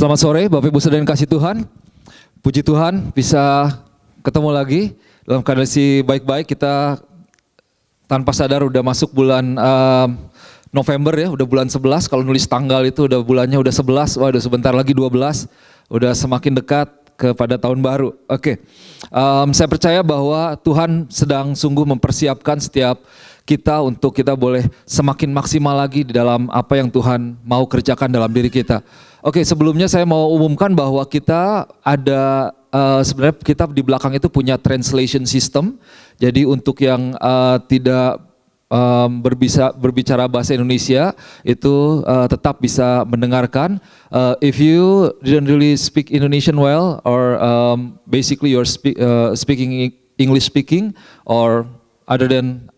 Selamat sore Bapak Ibu Saudara yang kasih Tuhan. Puji Tuhan bisa ketemu lagi dalam kondisi baik-baik. Kita tanpa sadar udah masuk bulan November ya, udah bulan 11. Kalau nulis tanggal itu udah bulannya udah 11, wah udah sebentar lagi 12. Udah semakin dekat kepada tahun baru. Oke. Saya percaya bahwa Tuhan sedang sungguh mempersiapkan setiap kita untuk kita boleh semakin maksimal lagi di dalam apa yang Tuhan mau kerjakan dalam diri kita. Oke, sebelumnya saya mau umumkan bahwa kita ada sebenarnya kita di belakang itu punya translation system. Jadi untuk yang tidak berbicara bahasa Indonesia itu tetap bisa mendengarkan. If you didn't really speak Indonesian well or basically you're speaking English speaking or other than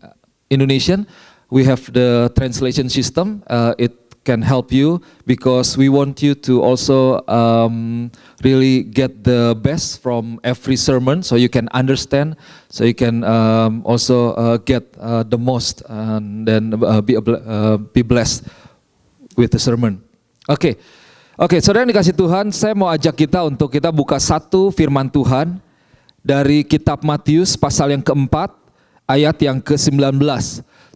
Indonesian, we have the translation system. It can help you because we want you to also really get the best from every sermon, so you can understand, so you can also get the most and then be blessed with the sermon. Oke, saudara yang dikasih Tuhan, saya mau ajak kita untuk kita buka satu firman Tuhan dari kitab Matius pasal yang keempat ayat yang ke-19.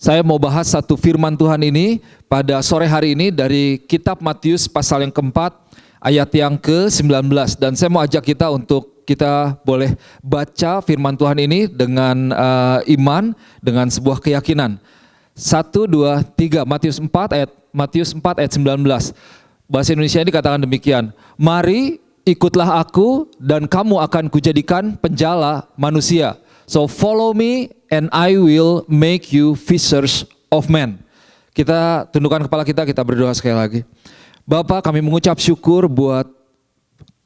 Saya mau bahas satu firman Tuhan ini pada sore hari ini dari kitab Matius pasal yang keempat ayat yang ke-19. Dan saya mau ajak kita untuk kita boleh baca firman Tuhan ini dengan iman, dengan sebuah keyakinan. 1, 2, 3, Matius 4 ayat 19. Bahasa Indonesia ini dikatakan demikian. Mari ikutlah aku dan kamu akan kujadikan penjala manusia. So follow me and I will make you fishers of men. Kita tundukkan kepala kita berdoa sekali lagi. Bapak, kami mengucap syukur buat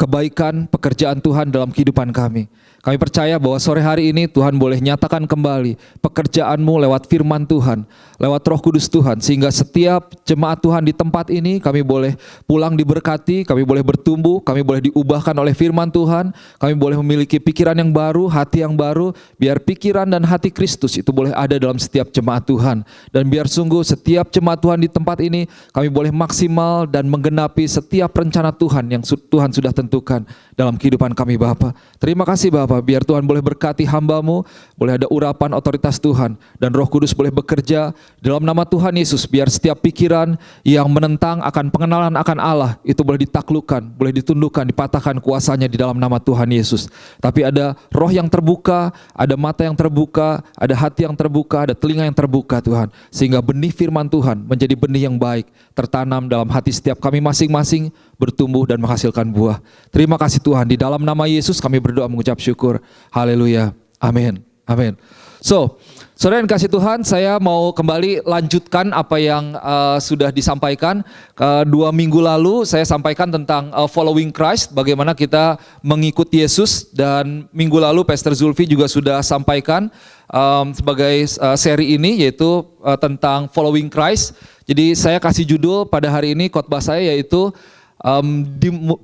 kebaikan pekerjaan Tuhan dalam kehidupan kami. Kami percaya bahwa sore hari ini Tuhan boleh nyatakan kembali pekerjaan-Mu lewat firman Tuhan, lewat Roh Kudus Tuhan, sehingga setiap jemaat Tuhan di tempat ini kami boleh pulang diberkati, kami boleh bertumbuh, kami boleh diubahkan oleh firman Tuhan, kami boleh memiliki pikiran yang baru, hati yang baru, biar pikiran dan hati Kristus itu boleh ada dalam setiap jemaat Tuhan. Dan biar sungguh setiap jemaat Tuhan di tempat ini kami boleh maksimal dan menggenapi setiap rencana Tuhan yang Tuhan sudah tentukan dalam kehidupan kami Bapa. Terima kasih Bapa, biar Tuhan boleh berkati hamba-Mu, boleh ada urapan otoritas Tuhan, dan Roh Kudus boleh bekerja dalam nama Tuhan Yesus, biar setiap pikiran yang menentang akan pengenalan akan Allah, itu boleh ditaklukkan, boleh ditundukkan, dipatahkan kuasanya di dalam nama Tuhan Yesus. Tapi ada roh yang terbuka, ada mata yang terbuka, ada hati yang terbuka, ada telinga yang terbuka Tuhan, sehingga benih firman Tuhan menjadi benih yang baik, tertanam dalam hati setiap kami masing-masing, bertumbuh dan menghasilkan buah. Terima kasih Tuhan, di dalam nama Yesus kami berdoa mengucap syukur. Haleluya. Amin. Amin. So, saudara yang kasih Tuhan, saya mau kembali lanjutkan apa yang sudah disampaikan. 2 minggu lalu saya sampaikan tentang following Christ, bagaimana kita mengikuti Yesus, dan minggu lalu Pastor Zulfi juga sudah sampaikan sebagai seri ini, yaitu tentang following Christ. Jadi saya kasih judul pada hari ini khotbah saya yaitu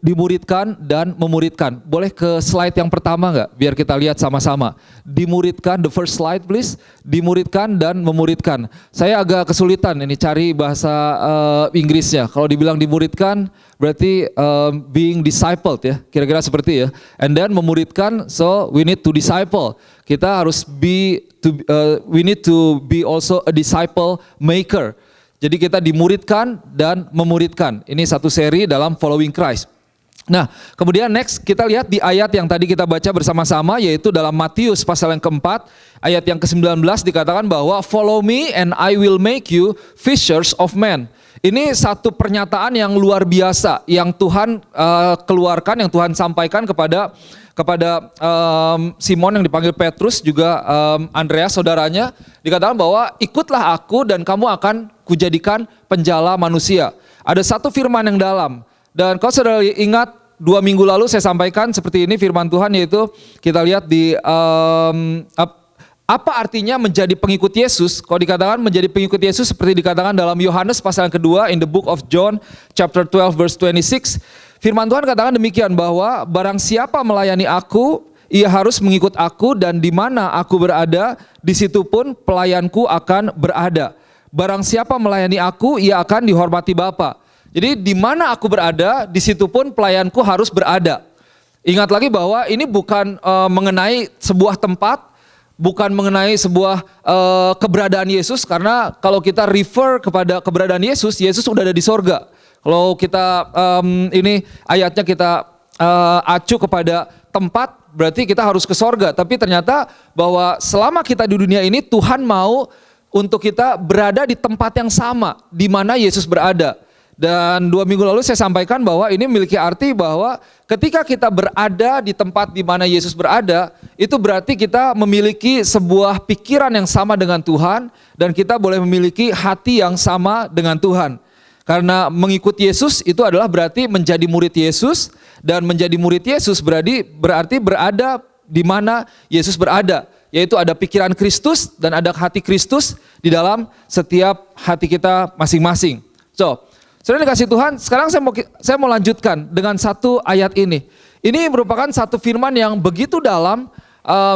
dimuridkan dan memuridkan. Boleh ke slide yang pertama nggak? Biar kita lihat sama-sama. Dimuridkan, the first slide please. Dimuridkan dan memuridkan. Saya agak kesulitan ini cari bahasa Inggrisnya. Kalau dibilang dimuridkan berarti being discipled ya. Kira-kira seperti ya. And then memuridkan, so we need to disciple. Kita harus we need to be also a disciple maker. Jadi kita dimuridkan dan memuridkan. Ini satu seri dalam Following Christ. Nah, kemudian next kita lihat di ayat yang tadi kita baca bersama-sama, yaitu dalam Matius pasal yang keempat, ayat yang ke-19 dikatakan bahwa follow me and I will make you fishers of men. Ini satu pernyataan yang luar biasa yang Tuhan keluarkan, yang Tuhan sampaikan kepada Simon yang dipanggil Petrus, juga Andreas saudaranya. Dikatakan bahwa ikutlah aku dan kamu akan kujadikan penjala manusia. Ada satu firman yang dalam, dan kalau saudara ingat 2 minggu lalu saya sampaikan seperti ini firman Tuhan, yaitu kita lihat di apa artinya menjadi pengikut Yesus. Kalau dikatakan menjadi pengikut Yesus seperti dikatakan dalam Yohanes pasal yang kedua, in the book of John chapter 12 verse 26, firman Tuhan katakan demikian, bahwa barang siapa melayani aku, ia harus mengikut aku, dan di mana aku berada, di situ pun pelayanku akan berada. Barang siapa melayani aku, ia akan dihormati Bapa. Jadi di mana aku berada, di situ pun pelayanku harus berada. Ingat lagi bahwa ini bukan mengenai sebuah tempat, bukan mengenai sebuah keberadaan Yesus, karena kalau kita refer kepada keberadaan Yesus, Yesus sudah ada di sorga. Kalau kita ini ayatnya kita acu kepada tempat, berarti kita harus ke sorga. Tapi ternyata bahwa selama kita di dunia ini, Tuhan mau untuk kita berada di tempat yang sama di mana Yesus berada. Dan 2 minggu lalu saya sampaikan bahwa ini memiliki arti bahwa ketika kita berada di tempat di mana Yesus berada, itu berarti kita memiliki sebuah pikiran yang sama dengan Tuhan dan kita boleh memiliki hati yang sama dengan Tuhan. Karena mengikut Yesus itu adalah berarti menjadi murid Yesus, dan menjadi murid Yesus berarti berada di mana Yesus berada, yaitu ada pikiran Kristus dan ada hati Kristus di dalam setiap hati kita masing-masing. Saudara dikasih Tuhan, sekarang saya mau lanjutkan dengan satu ayat ini. Ini merupakan satu firman yang begitu dalam.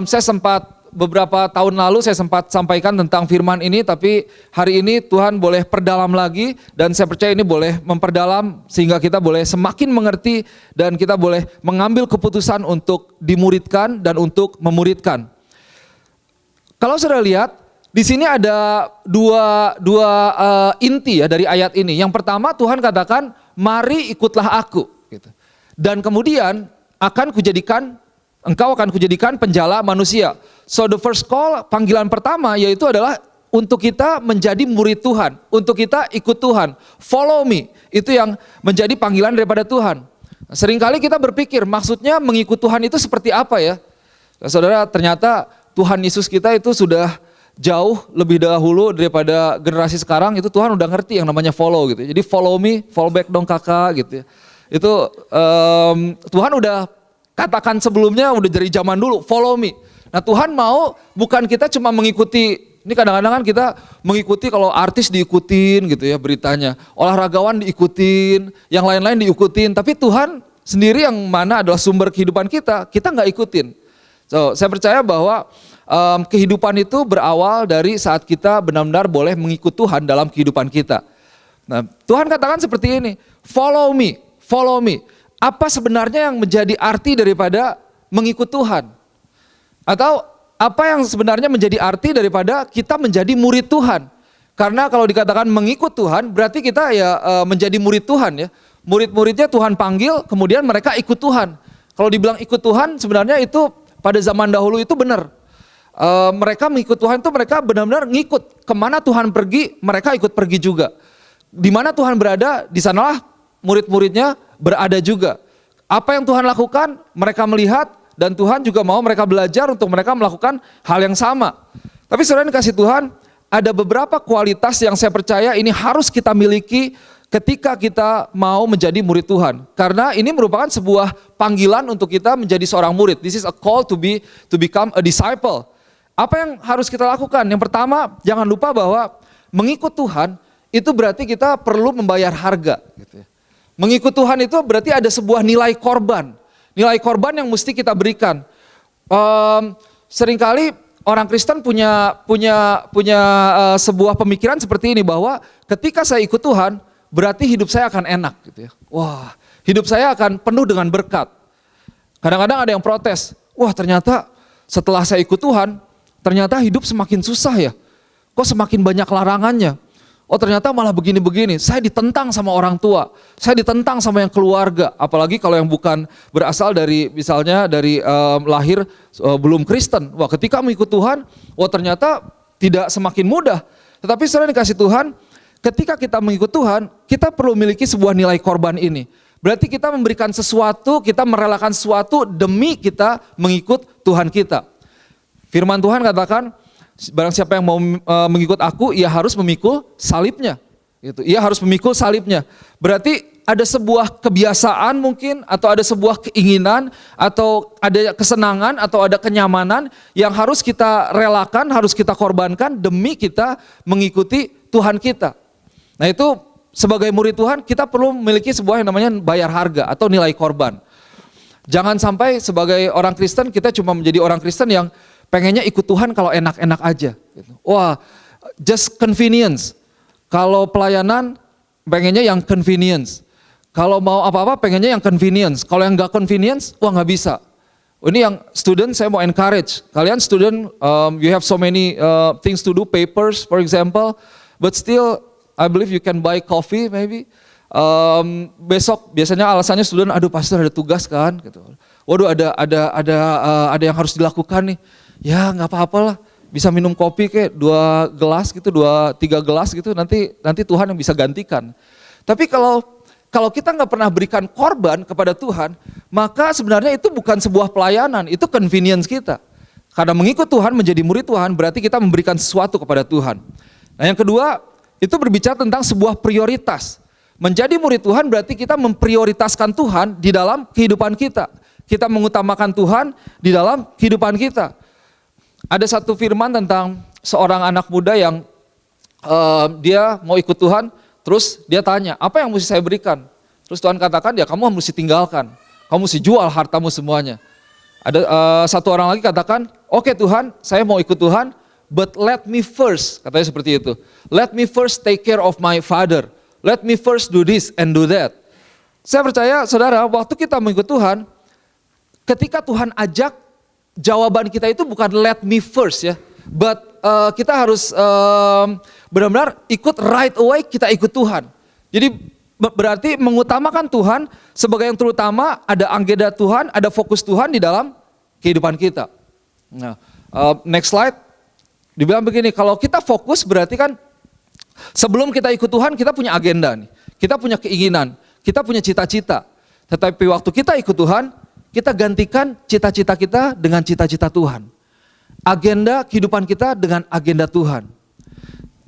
Saya sempat beberapa tahun lalu saya sempat sampaikan tentang firman ini, tapi hari ini Tuhan boleh perdalam lagi, dan saya percaya ini boleh memperdalam sehingga kita boleh semakin mengerti dan kita boleh mengambil keputusan untuk dimuridkan dan untuk memuridkan. Kalau saudara lihat, di sini ada dua inti ya dari ayat ini. Yang pertama, Tuhan katakan, mari ikutlah aku. Gitu. Dan kemudian engkau akan kujadikan penjala manusia. So the first call, panggilan pertama yaitu adalah untuk kita menjadi murid Tuhan, untuk kita ikut Tuhan. Follow me, itu yang menjadi panggilan daripada Tuhan. Seringkali kita berpikir, maksudnya mengikut Tuhan itu seperti apa ya? Saudara, ternyata Tuhan Yesus kita itu sudah jauh lebih dahulu daripada generasi sekarang. Itu Tuhan udah ngerti yang namanya follow gitu. Jadi follow me, follow back dong kakak gitu ya. Itu Tuhan udah katakan sebelumnya, udah dari zaman dulu, follow me. Nah Tuhan mau bukan kita cuma mengikuti, ini kadang-kadang kan kita mengikuti kalau artis diikutin gitu ya beritanya, olahragawan diikutin, yang lain-lain diikutin, tapi Tuhan sendiri yang mana adalah sumber kehidupan kita nggak ikutin. So, saya percaya bahwa kehidupan itu berawal dari saat kita benar-benar boleh mengikut Tuhan dalam kehidupan kita. Nah, Tuhan katakan seperti ini, follow me, follow me. Apa sebenarnya yang menjadi arti daripada mengikut Tuhan? Atau apa yang sebenarnya menjadi arti daripada kita menjadi murid Tuhan? Karena kalau dikatakan mengikut Tuhan, berarti kita ya menjadi murid Tuhan ya. Murid-muridnya Tuhan panggil, kemudian mereka ikut Tuhan. Kalau dibilang ikut Tuhan, sebenarnya itu pada zaman dahulu itu benar. Mereka mengikut Tuhan itu mereka benar-benar ngikut. Kemana Tuhan pergi, mereka ikut pergi juga. Di mana Tuhan berada, di sanalah murid-muridnya berada juga. Apa yang Tuhan lakukan, mereka melihat, dan Tuhan juga mau mereka belajar untuk mereka melakukan hal yang sama. Tapi saudara dikasih Tuhan, ada beberapa kualitas yang saya percaya ini harus kita miliki ketika kita mau menjadi murid Tuhan. Karena ini merupakan sebuah panggilan untuk kita menjadi seorang murid. This is a call to become a disciple. Apa yang harus kita lakukan? Yang pertama, jangan lupa bahwa mengikut Tuhan itu berarti kita perlu membayar harga. Gitu ya. Mengikut Tuhan itu berarti ada sebuah nilai korban. Nilai korban yang mesti kita berikan. Seringkali orang Kristen punya sebuah pemikiran seperti ini, bahwa ketika saya ikut Tuhan, berarti hidup saya akan enak. Gitu ya. Wah, hidup saya akan penuh dengan berkat. Kadang-kadang ada yang protes, wah ternyata setelah saya ikut Tuhan, ternyata hidup semakin susah ya. Kok semakin banyak larangannya. Oh ternyata malah begini-begini, saya ditentang sama orang tua, saya ditentang sama yang keluarga, apalagi kalau yang bukan berasal dari misalnya dari lahir belum Kristen. Wah ketika mengikut Tuhan, wah ternyata tidak semakin mudah. Tetapi saudara dikasih Tuhan, ketika kita mengikut Tuhan, kita perlu memiliki sebuah nilai korban ini. Berarti kita memberikan sesuatu, kita merelakan sesuatu demi kita mengikut Tuhan kita. Firman Tuhan katakan, barang siapa yang mau mengikut aku, ia harus memikul salibnya. Gitu. Ia harus memikul salibnya. Berarti ada sebuah kebiasaan mungkin, atau ada sebuah keinginan, atau ada kesenangan, atau ada kenyamanan yang harus kita relakan, harus kita korbankan demi kita mengikuti Tuhan kita. Nah itu sebagai murid Tuhan kita perlu memiliki sebuah yang namanya bayar harga atau nilai korban. Jangan sampai sebagai orang Kristen kita cuma menjadi orang Kristen yang pengennya ikut Tuhan kalau enak-enak aja. Wah, just convenience. Kalau pelayanan pengennya yang convenience. Kalau mau apa-apa pengennya yang convenience. Kalau yang nggak convenience, wah nggak bisa. Ini yang student saya mau encourage. Kalian student, you have so many things to do, papers for example, but still I believe you can buy coffee maybe. Besok biasanya alasannya student, aduh pastor ada tugas kan, gitu. Waduh ada yang harus dilakukan nih. Ya nggak apa-apa lah, bisa minum kopi kayak 2 gelas gitu, 2-3 gelas gitu, nanti Tuhan yang bisa gantikan. Tapi kalau kita nggak pernah berikan korban kepada Tuhan, maka sebenarnya itu bukan sebuah pelayanan, itu convenience kita. Karena mengikut Tuhan, menjadi murid Tuhan, berarti kita memberikan sesuatu kepada Tuhan. Nah yang kedua, itu berbicara tentang sebuah prioritas. Menjadi murid Tuhan berarti kita memprioritaskan Tuhan di dalam kehidupan kita. Kita mengutamakan Tuhan di dalam kehidupan kita. Ada satu firman tentang seorang anak muda yang dia mau ikut Tuhan, terus dia tanya, apa yang mesti saya berikan? Terus Tuhan katakan, ya kamu mesti tinggalkan. Kamu mesti jual hartamu semuanya. Ada satu orang lagi katakan, oke Tuhan, saya mau ikut Tuhan, but let me first, katanya seperti itu. Let me first take care of my father. Let me first do this and do that. Saya percaya, saudara, waktu kita mengikut Tuhan, ketika Tuhan ajak, jawaban kita itu bukan let me first ya. But kita harus benar-benar ikut right away, kita ikut Tuhan. Jadi berarti mengutamakan Tuhan sebagai yang terutama, ada agenda Tuhan, ada fokus Tuhan di dalam kehidupan kita. Nah, next slide. Dibilang begini, kalau kita fokus berarti kan sebelum kita ikut Tuhan kita punya agenda nih. Kita punya keinginan, kita punya cita-cita. Tetapi waktu kita ikut Tuhan, kita gantikan cita-cita kita dengan cita-cita Tuhan. Agenda kehidupan kita dengan agenda Tuhan.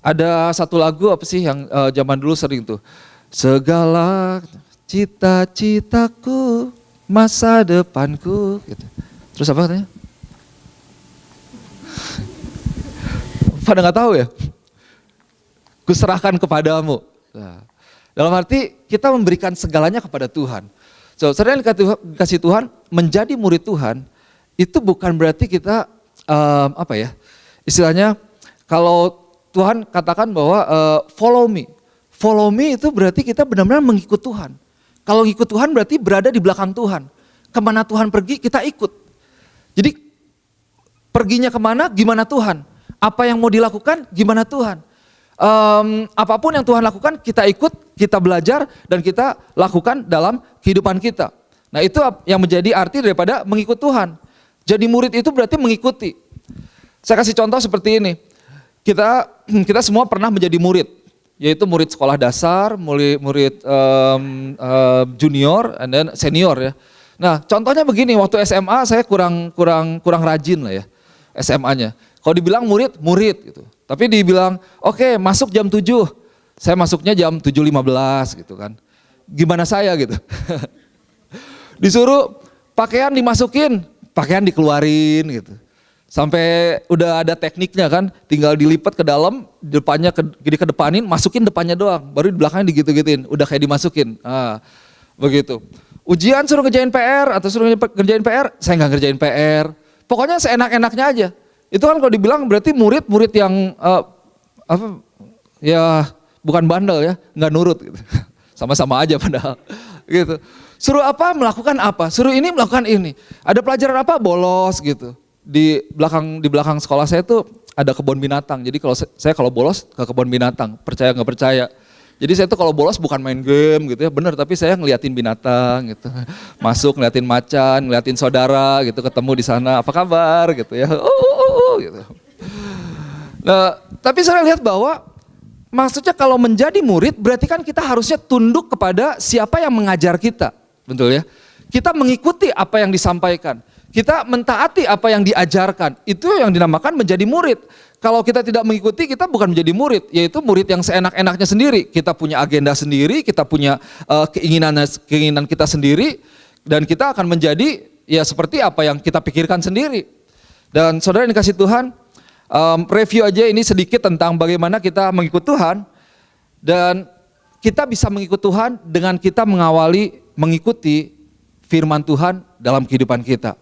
Ada satu lagu apa sih yang zaman dulu sering tuh. Segala cita-citaku, masa depanku. Gitu. Terus apa katanya? Pada nggak tahu ya? Kuserahkan kepadamu. Nah, dalam arti kita memberikan segalanya kepada Tuhan. So, saudara yang dikasih Tuhan, menjadi murid Tuhan, itu bukan berarti kita istilahnya kalau Tuhan katakan bahwa follow me itu berarti kita benar-benar mengikut Tuhan. Kalau ngikut Tuhan berarti berada di belakang Tuhan. Kemana Tuhan pergi kita ikut. Jadi perginya kemana gimana Tuhan. Apa yang mau dilakukan gimana Tuhan. Apapun yang Tuhan lakukan kita ikut, kita belajar dan kita lakukan dalam kehidupan kita. Nah itu yang menjadi arti daripada mengikut Tuhan. Jadi murid itu berarti mengikuti. Saya kasih contoh seperti ini. Kita semua pernah menjadi murid, yaitu murid sekolah dasar, murid junior, and then senior ya. Nah contohnya begini, waktu SMA saya kurang rajin lah ya SMA-nya. Kalau dibilang murid gitu. Tapi dibilang oke, masuk jam 7, saya masuknya jam 7.15 gitu kan. Gimana saya gitu. Disuruh pakaian dimasukin, pakaian dikeluarin gitu. Sampai udah ada tekniknya kan, tinggal dilipat ke dalam, depannya kedepanin, masukin depannya doang, baru di belakangnya digitu-gituin, udah kayak dimasukin. Nah, begitu. Ujian suruh ngerjain PR atau suruh ngerjain PR, saya nggak ngerjain PR. Pokoknya seenak-enaknya aja. Itu kan kalau dibilang berarti murid yang ya bukan bandel ya, nggak nurut gitu. Sama-sama aja padahal gitu. Suruh apa melakukan apa, suruh ini melakukan ini. Ada pelajaran apa bolos gitu. Di belakang sekolah saya tuh ada kebun binatang. Jadi kalau bolos ke kebun binatang, percaya nggak percaya. Jadi saya tuh kalau bolos bukan main game gitu ya, bener, tapi saya ngeliatin binatang gitu. Masuk ngeliatin macan, ngeliatin saudara gitu, ketemu di sana, apa kabar gitu ya. Gitu. Nah, tapi saya lihat bahwa maksudnya kalau menjadi murid berarti kan kita harusnya tunduk kepada siapa yang mengajar kita. Betul ya? Kita mengikuti apa yang disampaikan. Kita mentaati apa yang diajarkan. Itu yang dinamakan menjadi murid. Kalau kita tidak mengikuti, kita bukan menjadi murid, yaitu murid yang seenak-enaknya sendiri. Kita punya agenda sendiri, kita punya keinginan kita sendiri, dan kita akan menjadi ya seperti apa yang kita pikirkan sendiri. Dan saudara yang dikasih Tuhan, review aja ini sedikit tentang bagaimana kita mengikut Tuhan, dan kita bisa mengikut Tuhan dengan kita mengikuti firman Tuhan dalam kehidupan kita.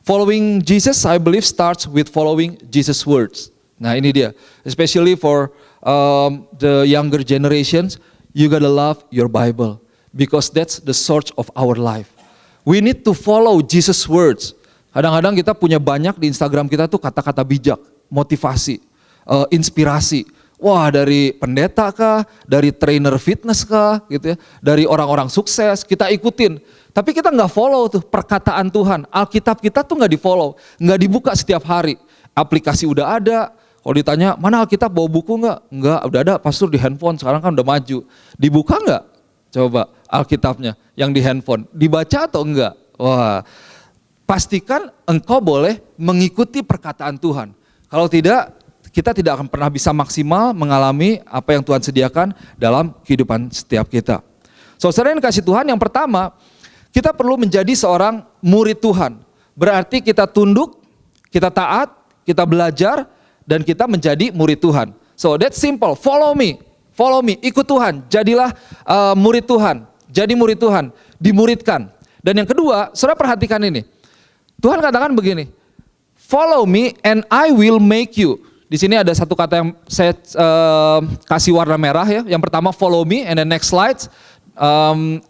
Following Jesus, I believe, starts with following Jesus' words. Nah ini dia, especially for the younger generations, you gotta love your Bible because that's the source of our life. We need to follow Jesus' words. Kadang-kadang kita punya banyak di Instagram kita tuh kata-kata bijak, motivasi, inspirasi. Wah, dari pendeta kah, dari trainer fitness kah, gitu ya, dari orang-orang sukses kita ikutin. Tapi kita nggak follow tuh perkataan Tuhan. Alkitab kita tuh nggak di follow, nggak dibuka setiap hari. Aplikasi udah ada. Kalau ditanya mana Alkitab, bawa buku nggak? Nggak, udah ada pastor di handphone. Sekarang kan udah maju. Dibuka nggak? Coba Alkitabnya yang di handphone, dibaca atau enggak? Wah, pastikan engkau boleh mengikuti perkataan Tuhan. Kalau tidak, kita tidak akan pernah bisa maksimal mengalami apa yang Tuhan sediakan dalam kehidupan setiap kita. Saudara yang dikasih Tuhan, yang pertama, kita perlu menjadi seorang murid Tuhan. Berarti kita tunduk, kita taat, kita belajar, dan kita menjadi murid Tuhan. So that's simple, follow me, ikut Tuhan, jadilah murid Tuhan, jadi murid Tuhan, dimuridkan. Dan yang kedua, saudara perhatikan ini, Tuhan katakan begini, follow me and I will make you. Di sini ada satu kata yang saya kasih warna merah ya. Yang pertama follow me, and the next slide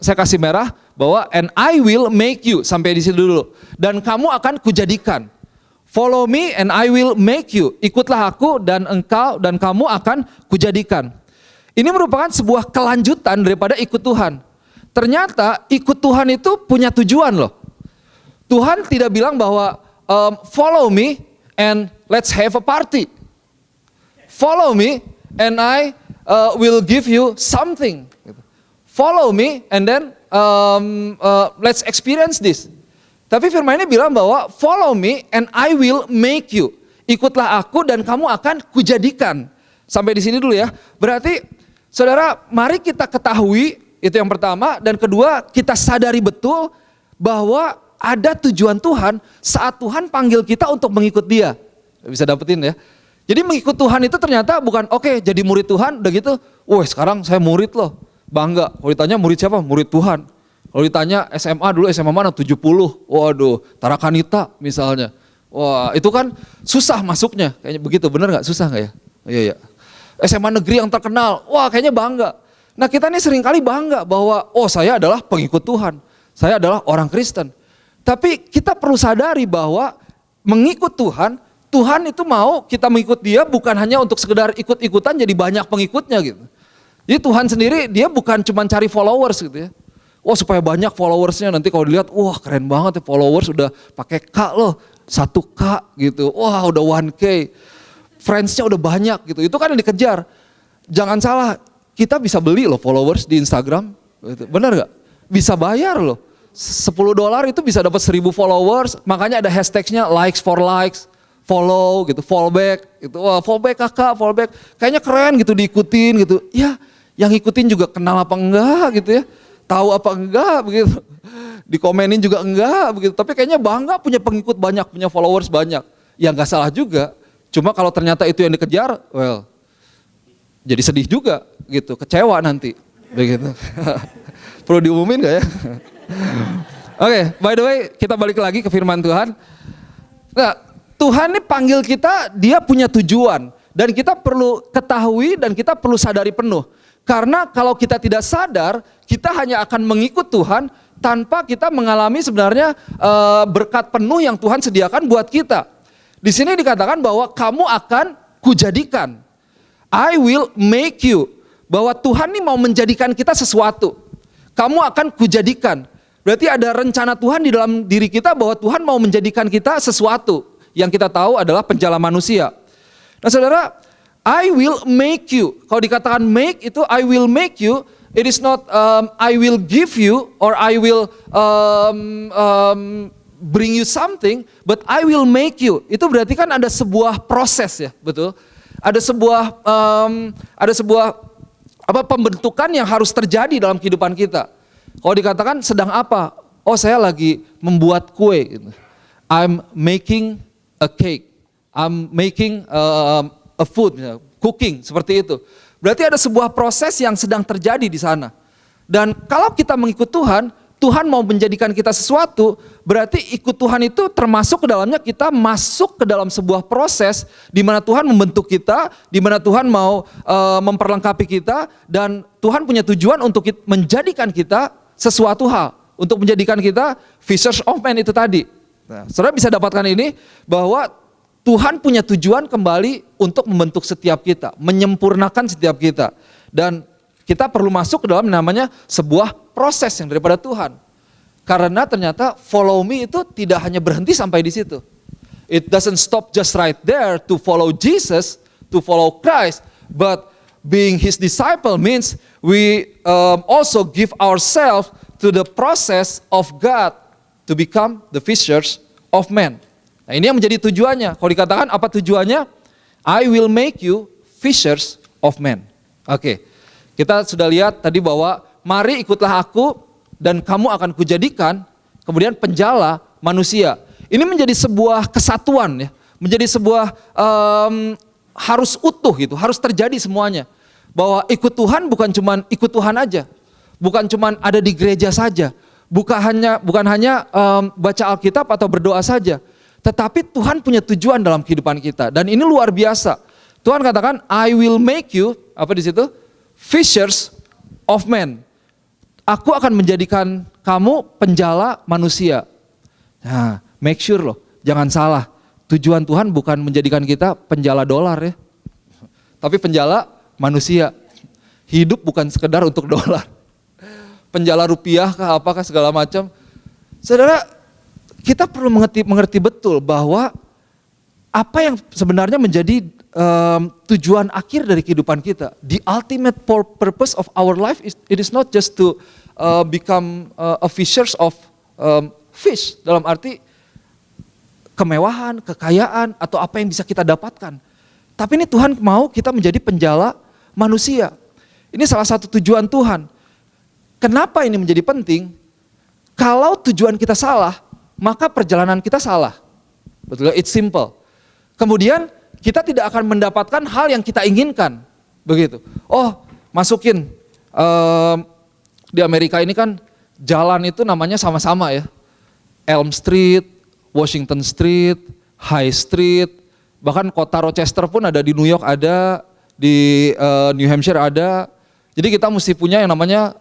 saya kasih merah bahwa and I will make you, sampai di situ dulu. Dan kamu akan kujadikan. Follow me and I will make you. Ikutlah aku dan engkau dan kamu akan kujadikan. Ini merupakan sebuah kelanjutan daripada ikut Tuhan. Ternyata ikut Tuhan itu punya tujuan loh. Tuhan tidak bilang bahwa follow me and let's have a party. Follow me and I will give you something. Follow me and then let's experience this. Tapi firman ini bilang bahwa follow me and I will make you. Ikutlah aku dan kamu akan kujadikan. Sampai di sini dulu ya. Berarti saudara, mari kita ketahui, itu yang pertama. Dan kedua, kita sadari betul bahwa ada tujuan Tuhan saat Tuhan panggil kita untuk mengikut Dia. Bisa dapetin ya. Jadi mengikut Tuhan itu ternyata bukan oke, jadi murid Tuhan udah gitu, wah sekarang saya murid loh, bangga. Kalau ditanya murid siapa? Murid Tuhan. Kalau ditanya SMA dulu, SMA mana? 70, waduh, Tarakanita misalnya. Wah itu kan susah masuknya, kayaknya begitu, bener gak? Susah gak ya? Iya. SMA negeri yang terkenal, wah kayaknya bangga. Nah kita ini seringkali bangga bahwa oh saya adalah pengikut Tuhan, saya adalah orang Kristen. Tapi kita perlu sadari bahwa mengikut Tuhan, Tuhan itu mau kita mengikut Dia bukan hanya untuk sekedar ikut-ikutan jadi banyak pengikutnya gitu. Jadi Tuhan sendiri Dia bukan cuma cari followers gitu ya. Wah supaya banyak followersnya, nanti kalau dilihat wah keren banget ya followers udah pakai K loh, 1K gitu. Wah udah 1K, friendsnya udah banyak gitu. Itu kan yang dikejar. Jangan salah, kita bisa beli loh followers di Instagram. Bener gak? Bisa bayar loh. $10 itu bisa dapat 1000 followers, makanya ada hashtagnya likes for likes. Follow gitu, fallback gitu. Wah, fallback kakak, fallback. Kayaknya keren gitu diikutin gitu. Ya, yang ikutin juga kenal apa enggak gitu ya. Tahu apa enggak begitu. Dikomenin juga enggak begitu. Tapi kayaknya bangga punya pengikut banyak, punya followers banyak. Ya enggak salah juga. Cuma kalau ternyata itu yang dikejar, well, jadi sedih juga gitu, kecewa nanti. Begitu. Perlu diumumin enggak ya? Oke, by the way, kita balik lagi ke firman Tuhan. Nah, Tuhan ini panggil kita, Dia punya tujuan. Dan kita perlu ketahui dan kita perlu sadari penuh. Karena kalau kita tidak sadar, kita hanya akan mengikut Tuhan tanpa kita mengalami sebenarnya berkat penuh yang Tuhan sediakan buat kita. Di sini dikatakan bahwa kamu akan kujadikan. I will make you. Bahwa Tuhan ini mau menjadikan kita sesuatu. Kamu akan kujadikan. Berarti ada rencana Tuhan di dalam diri kita bahwa Tuhan mau menjadikan kita sesuatu. Yang kita tahu adalah penjala manusia. Nah saudara, I will make you. Kalau dikatakan make itu I will make you, it is not I will give you or I will bring you something, but I will make you. Itu berarti kan ada sebuah proses ya, betul? Ada sebuah pembentukan yang harus terjadi dalam kehidupan kita. Kalau dikatakan sedang apa? Oh saya lagi membuat kue. Gitu. I'm making a cake, I'm making a food, cooking, seperti itu. Berarti ada sebuah proses yang sedang terjadi di sana. Dan kalau kita mengikut Tuhan, Tuhan mau menjadikan kita sesuatu, berarti ikut Tuhan itu termasuk ke dalamnya kita masuk ke dalam sebuah proses di mana Tuhan membentuk kita, di mana Tuhan mau memperlengkapi kita, dan Tuhan punya tujuan untuk menjadikan kita sesuatu hal, untuk menjadikan kita fishers of men itu tadi. Nah, saudara bisa dapatkan ini bahwa Tuhan punya tujuan kembali untuk membentuk setiap kita, menyempurnakan setiap kita, dan kita perlu masuk ke dalam namanya sebuah proses yang daripada Tuhan. Karena ternyata follow me itu tidak hanya berhenti sampai di situ. It doesn't stop just right there to follow Jesus, to follow Christ, but being his disciple means we also give ourselves to the process of God to become the fishers of men. Nah, ini yang menjadi tujuannya. Kalau dikatakan apa tujuannya? I will make you fishers of men. Oke. Kita sudah lihat tadi bahwa mari ikutlah aku dan kamu akan kujadikan kemudian penjala manusia. Ini menjadi sebuah kesatuan ya, menjadi sebuah harus utuh gitu, harus terjadi semuanya. Bahwa ikut Tuhan bukan cuma ikut Tuhan aja, bukan cuma ada di gereja saja, bukan hanya baca Alkitab atau berdoa saja, tetapi Tuhan punya tujuan dalam kehidupan kita dan ini luar biasa. Tuhan katakan I will make you apa di situ? Fishers of men. Aku akan menjadikan kamu penjala manusia. Nah, make sure loh, jangan salah. Tujuan Tuhan bukan menjadikan kita penjala dolar ya. Tapi penjala manusia. Hidup bukan sekedar untuk dolar. Penjala rupiah kah apakah segala macam. Saudara, kita perlu mengerti betul bahwa apa yang sebenarnya menjadi tujuan akhir dari kehidupan kita. The ultimate purpose of our life it is not just to become a fishers of fish dalam arti kemewahan, kekayaan atau apa yang bisa kita dapatkan. Tapi ini Tuhan mau kita menjadi penjala manusia. Ini salah satu tujuan Tuhan. Kenapa ini menjadi penting? Kalau tujuan kita salah, maka perjalanan kita salah. Betul, it's simple. Kemudian kita tidak akan mendapatkan hal yang kita inginkan, begitu. Oh, masukin di Amerika ini kan jalan itu namanya sama-sama ya, Elm Street, Washington Street, High Street, bahkan kota Rochester pun ada di New York ada, di New Hampshire ada. Jadi kita mesti punya yang namanya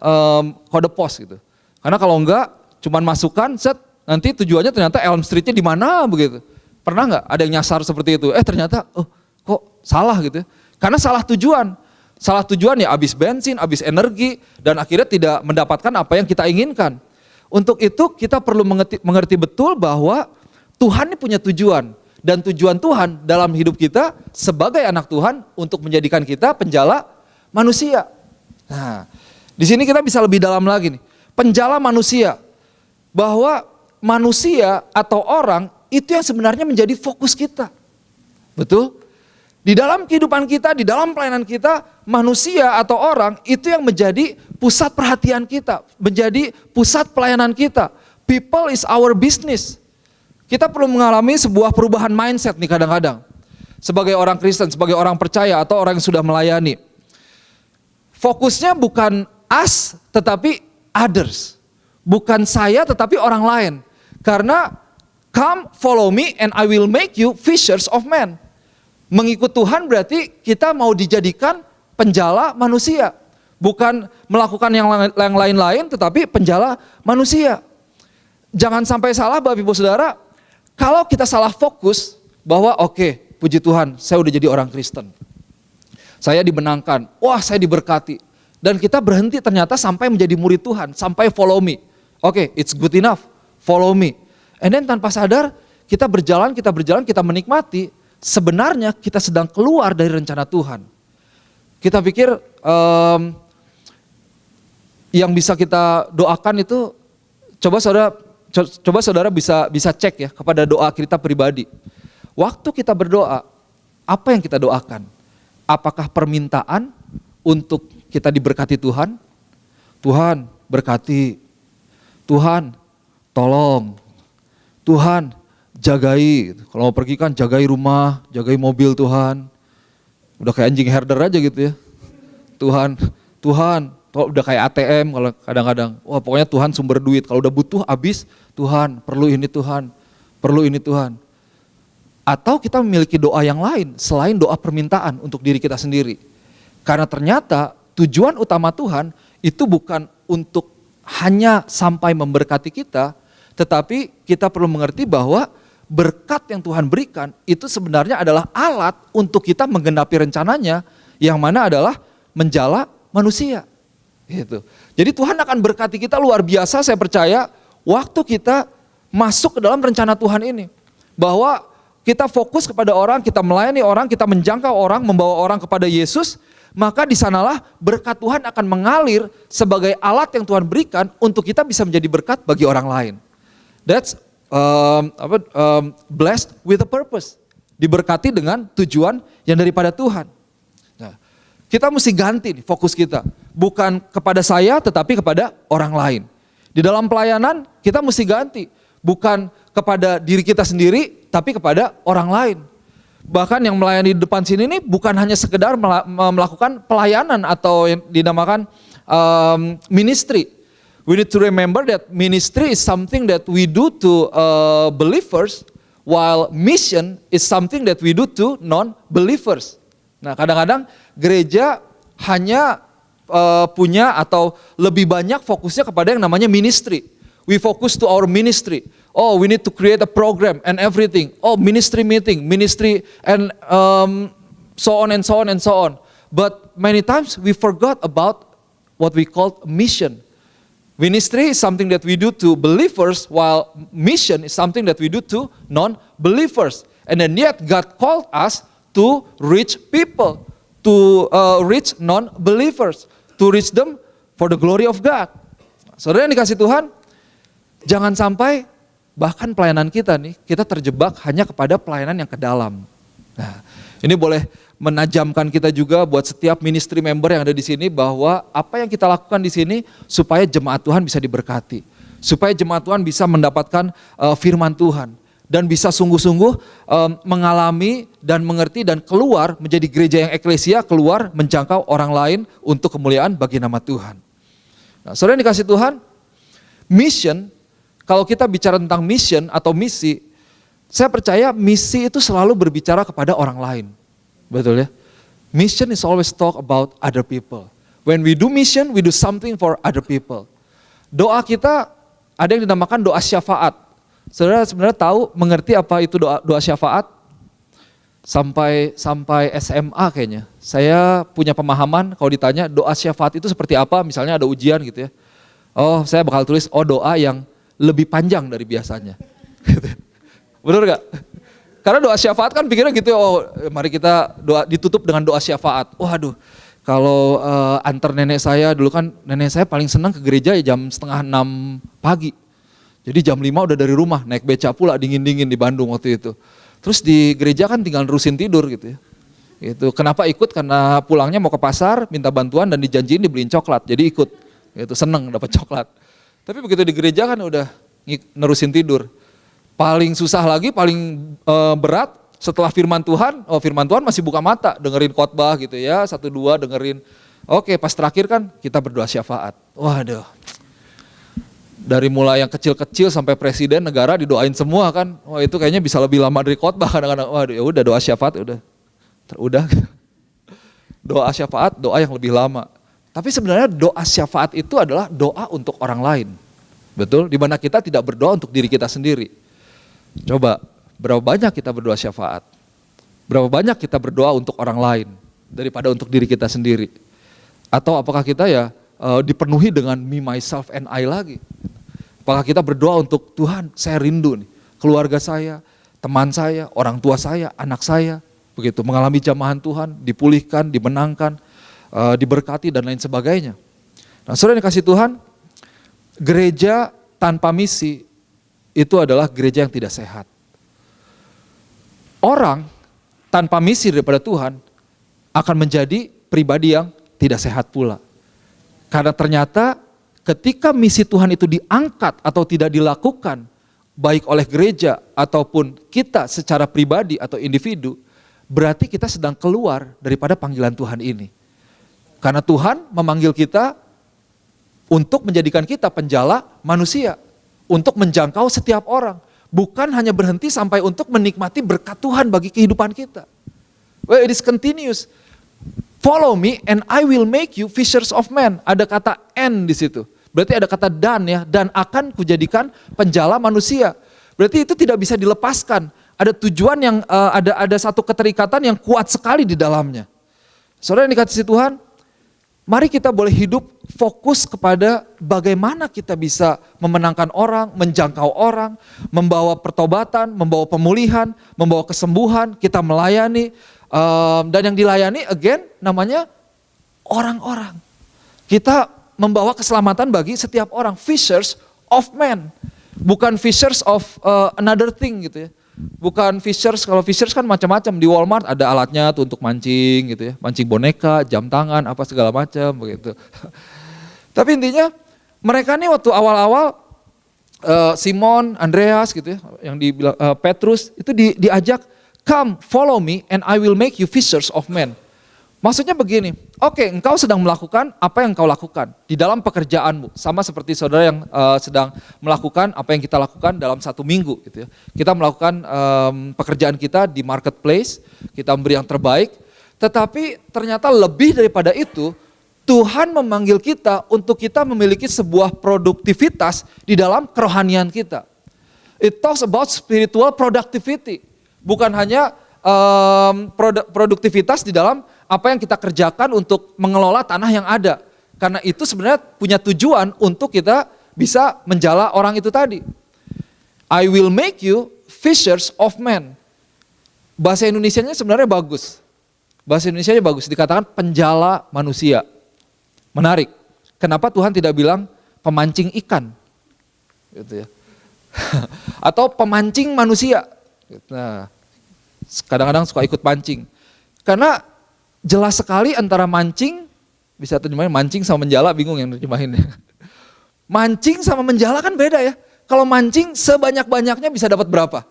kode pos gitu. Karena kalau enggak, cuman masukkan, set, nanti tujuannya ternyata Elm Streetnya di mana begitu. Pernah nggak ada yang nyasar seperti itu? Ternyata, kok salah gitu ya. Karena salah tujuan. Salah tujuan ya habis bensin, habis energi, dan akhirnya tidak mendapatkan apa yang kita inginkan. Untuk itu kita perlu mengerti betul bahwa Tuhan ini punya tujuan. Dan tujuan Tuhan dalam hidup kita sebagai anak Tuhan untuk menjadikan kita penjala manusia. Nah, di sini kita bisa lebih dalam lagi nih. Penjala manusia. Bahwa manusia atau orang itu yang sebenarnya menjadi fokus kita. Betul? Di dalam kehidupan kita, di dalam pelayanan kita, manusia atau orang itu yang menjadi pusat perhatian kita, menjadi pusat pelayanan kita. People is our business. Kita perlu mengalami sebuah perubahan mindset nih kadang-kadang. Sebagai orang Kristen, sebagai orang percaya atau orang yang sudah melayani. Fokusnya bukan us tetapi others. Bukan saya tetapi orang lain. Karena come follow me and I will make you fishers of men. Mengikut Tuhan berarti kita mau dijadikan penjala manusia. Bukan melakukan yang lain-lain tetapi penjala manusia. Jangan sampai salah Bapak Ibu Saudara, kalau kita salah fokus bahwa oke, puji Tuhan saya udah jadi orang Kristen. Saya dimenangkan, wah saya diberkati. Dan kita berhenti ternyata sampai menjadi murid Tuhan, sampai follow me. Oke, it's good enough, follow me. And then tanpa sadar kita berjalan, kita menikmati, sebenarnya kita sedang keluar dari rencana Tuhan. Kita pikir yang bisa kita doakan itu, coba saudara bisa cek ya kepada doa kita pribadi. Waktu kita berdoa, apa yang kita doakan? Apakah permintaan untuk kita diberkati Tuhan? Tuhan berkati, Tuhan tolong, Tuhan jagai, kalau mau pergi kan jagai rumah, jagai mobil Tuhan. Udah kayak anjing herder aja gitu ya. Tuhan kalau udah kayak ATM, kalau kadang-kadang, wah pokoknya Tuhan sumber duit. Kalau udah butuh habis, Tuhan perlu ini Tuhan, perlu ini Tuhan. Atau kita memiliki doa yang lain selain doa permintaan untuk diri kita sendiri. Karena ternyata tujuan utama Tuhan itu bukan untuk hanya sampai memberkati kita, tetapi kita perlu mengerti bahwa berkat yang Tuhan berikan itu sebenarnya adalah alat untuk kita menggenapi rencananya, yang mana adalah menjala manusia. Gitu. Jadi Tuhan akan berkati kita luar biasa, saya percaya, waktu kita masuk ke dalam rencana Tuhan ini. Bahwa kita fokus kepada orang, kita melayani orang, kita menjangkau orang, membawa orang kepada Yesus, maka di sanalah berkat Tuhan akan mengalir sebagai alat yang Tuhan berikan untuk kita bisa menjadi berkat bagi orang lain. That's blessed with a purpose. Diberkati dengan tujuan yang daripada Tuhan. Nah, kita mesti ganti nih fokus kita. Bukan kepada saya tetapi kepada orang lain. Di dalam pelayanan kita mesti ganti. Bukan kepada diri kita sendiri tapi kepada orang lain. Bahkan yang melayani di depan sini ini bukan hanya sekedar melakukan pelayanan atau yang dinamakan ministry. We need to remember that ministry is something that we do to believers, while mission is something that we do to non-believers. Nah, kadang-kadang gereja hanya punya atau lebih banyak fokusnya kepada yang namanya ministry. We focus to our ministry. Oh, we need to create a program and everything. Oh, ministry meeting, ministry and so on and so on and so on. But many times we forgot about what we call mission. Ministry is something that we do to believers, while mission is something that we do to non-believers. And then yet God called us to reach people, to reach non-believers, to reach them for the glory of God. Saudara yang dikasih Tuhan, jangan sampai bahkan pelayanan kita nih, kita terjebak hanya kepada pelayanan yang ke dalam. Nah, ini boleh menajamkan kita juga buat setiap ministry member yang ada di sini, bahwa apa yang kita lakukan di sini supaya jemaat Tuhan bisa diberkati, supaya jemaat Tuhan bisa mendapatkan firman Tuhan dan bisa sungguh-sungguh mengalami dan mengerti dan keluar menjadi gereja yang eklesia, keluar menjangkau orang lain untuk kemuliaan bagi nama Tuhan. Nah, saudara yang dikasih Tuhan, mission, kalau kita bicara tentang mission atau misi, saya percaya misi itu selalu berbicara kepada orang lain. Betul ya? Mission is always talk about other people. When we do mission, we do something for other people. Doa kita ada yang dinamakan doa syafaat. Saudara sebenarnya tahu, mengerti apa itu doa syafaat? Sampai SMA kayaknya. Saya punya pemahaman kalau ditanya doa syafaat itu seperti apa, misalnya ada ujian gitu ya. Oh, saya bakal tulis, doa yang lebih panjang dari biasanya. Benar gak? Karena doa syafaat kan pikirnya gitu, mari kita doa ditutup dengan doa syafaat. Waduh, kalau antar nenek saya, dulu kan nenek saya paling senang ke gereja ya jam 5:30 pagi. Jadi jam 5 udah dari rumah, naik beca pula dingin-dingin di Bandung waktu itu. Terus di gereja kan tinggal nerusin tidur gitu ya. Gitu. Kenapa ikut? Karena pulangnya mau ke pasar, minta bantuan dan dijanjiin dibeliin coklat, jadi ikut. Gitu, seneng dapat coklat. Tapi begitu di gereja kan udah nerusin tidur. Paling susah lagi, paling berat setelah firman Tuhan, firman Tuhan masih buka mata, dengerin khotbah gitu ya, 1-2 dengerin. Oke, pas terakhir kan kita berdoa syafaat. Waduh, dari mulai yang kecil-kecil sampai presiden negara didoain semua kan. Wah, itu kayaknya bisa lebih lama dari khotbah kadang-kadang. Waduh, ya udah doa syafaat udah. Doa syafaat, doa yang lebih lama. Tapi sebenarnya doa syafaat itu adalah doa untuk orang lain. Betul? Di mana kita tidak berdoa untuk diri kita sendiri. Coba, berapa banyak kita berdoa syafaat? Berapa banyak kita berdoa untuk orang lain daripada untuk diri kita sendiri? Atau apakah kita dipenuhi dengan me, myself, and I lagi? Apakah kita berdoa untuk Tuhan, saya rindu nih, keluarga saya, teman saya, orang tua saya, anak saya, begitu mengalami jamahan Tuhan, dipulihkan, dimenangkan, diberkati dan lain sebagainya. Nah, saudara yang dikasih Tuhan, gereja tanpa misi itu adalah gereja yang tidak sehat. Orang tanpa misi daripada Tuhan akan menjadi pribadi yang tidak sehat pula. Karena ternyata ketika misi Tuhan itu diangkat atau tidak dilakukan, baik oleh gereja ataupun kita secara pribadi atau individu, berarti kita sedang keluar daripada panggilan Tuhan ini. Karena Tuhan memanggil kita untuk menjadikan kita penjala manusia, untuk menjangkau setiap orang. Bukan hanya berhenti sampai untuk menikmati berkat Tuhan bagi kehidupan kita. Well, it is continuous. Follow me and I will make you fishers of men. Ada kata and di situ. Berarti ada kata dan ya, dan akan kujadikan penjala manusia. Berarti itu tidak bisa dilepaskan. Ada tujuan yang ada satu keterikatan yang kuat sekali di dalamnya. Saudara yang dikasihi Tuhan, mari kita boleh hidup fokus kepada bagaimana kita bisa memenangkan orang, menjangkau orang, membawa pertobatan, membawa pemulihan, membawa kesembuhan, kita melayani. Dan yang dilayani again namanya orang-orang. Kita membawa keselamatan bagi setiap orang, fishers of men. Bukan fishers of another thing gitu ya. Bukan fishers, kalau fishers kan macam-macam. Di Walmart ada alatnya tuh untuk mancing gitu ya. Mancing boneka, jam tangan, apa segala macam begitu. Tapi intinya mereka nih waktu awal-awal Simon, Andreas gitu ya, yang dibilang Petrus itu diajak, come follow me and I will make you fishers of men. Maksudnya begini, oke, engkau sedang melakukan apa yang engkau lakukan di dalam pekerjaanmu. Sama seperti saudara yang sedang melakukan apa yang kita lakukan dalam 1 minggu. Gitu ya. Kita melakukan pekerjaan kita di marketplace, kita memberi yang terbaik. Tetapi ternyata lebih daripada itu, Tuhan memanggil kita untuk kita memiliki sebuah produktivitas di dalam kerohanian kita. It talks about spiritual productivity. Bukan hanya produktivitas di dalam apa yang kita kerjakan untuk mengelola tanah yang ada. Karena itu sebenarnya punya tujuan untuk kita bisa menjala orang itu tadi. I will make you fishers of men. Bahasa Indonesianya sebenarnya bagus. Bahasa Indonesianya bagus, dikatakan penjala manusia. Menarik. Kenapa Tuhan tidak bilang pemancing ikan? Gitu ya. Atau pemancing manusia. Nah, kadang-kadang suka ikut pancing. Karena jelas sekali antara mancing, bisa terjemahin mancing sama menjala, bingung yang terjemahinnya. Mancing sama menjala kan beda ya. Kalau mancing sebanyak-banyaknya bisa dapat berapa?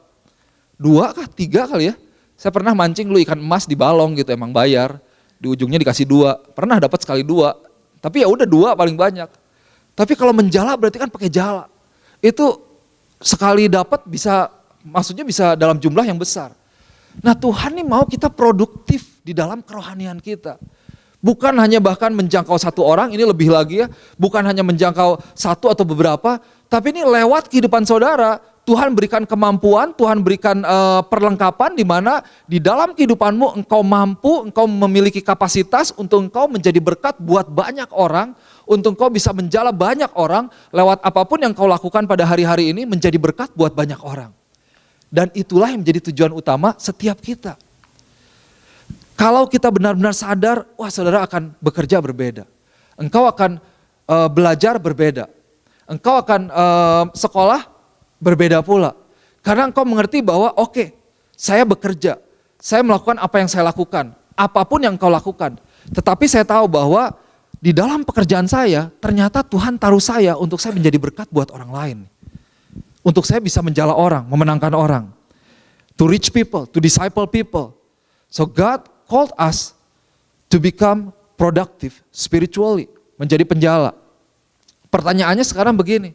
2 kah? 3 kali ya. Saya pernah mancing dulu ikan emas di balong gitu, emang bayar. Di ujungnya dikasih 2, pernah dapat sekali 2. Tapi ya udah 2 paling banyak. Tapi kalau menjala berarti kan pakai jala. Itu sekali dapat bisa, maksudnya bisa dalam jumlah yang besar. Nah Tuhan nih mau kita produktif di dalam kerohanian kita. Bukan hanya bahkan menjangkau 1 orang, ini lebih lagi ya. Bukan hanya menjangkau 1 atau beberapa, tapi ini lewat kehidupan saudara. Tuhan berikan kemampuan, Tuhan berikan perlengkapan di mana di dalam kehidupanmu engkau mampu, engkau memiliki kapasitas untuk engkau menjadi berkat buat banyak orang. Untuk engkau bisa menjala banyak orang lewat apapun yang kau lakukan pada hari-hari ini menjadi berkat buat banyak orang. Dan itulah yang menjadi tujuan utama setiap kita. Kalau kita benar-benar sadar, wah saudara akan bekerja berbeda. Engkau akan belajar berbeda. Engkau akan sekolah berbeda pula. Karena engkau mengerti bahwa oke, saya bekerja. Saya melakukan apa yang saya lakukan. Apapun yang engkau lakukan. Tetapi saya tahu bahwa di dalam pekerjaan saya, ternyata Tuhan taruh saya untuk saya menjadi berkat buat orang lain. Untuk saya bisa menjala orang, memenangkan orang. To reach people, to disciple people. So God called us to become productive spiritually. Menjadi penjala. Pertanyaannya sekarang begini.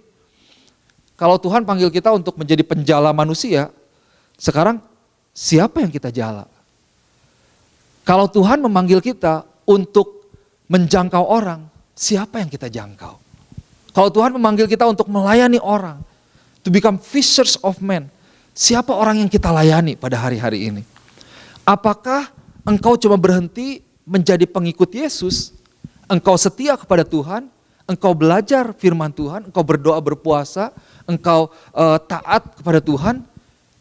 Kalau Tuhan panggil kita untuk menjadi penjala manusia, sekarang siapa yang kita jala? Kalau Tuhan memanggil kita untuk menjangkau orang, siapa yang kita jangkau? Kalau Tuhan memanggil kita untuk melayani orang, to become fishers of men. Siapa orang yang kita layani pada hari-hari ini? Apakah engkau cuma berhenti menjadi pengikut Yesus? Engkau setia kepada Tuhan? Engkau belajar firman Tuhan? Engkau berdoa berpuasa? Engkau taat kepada Tuhan?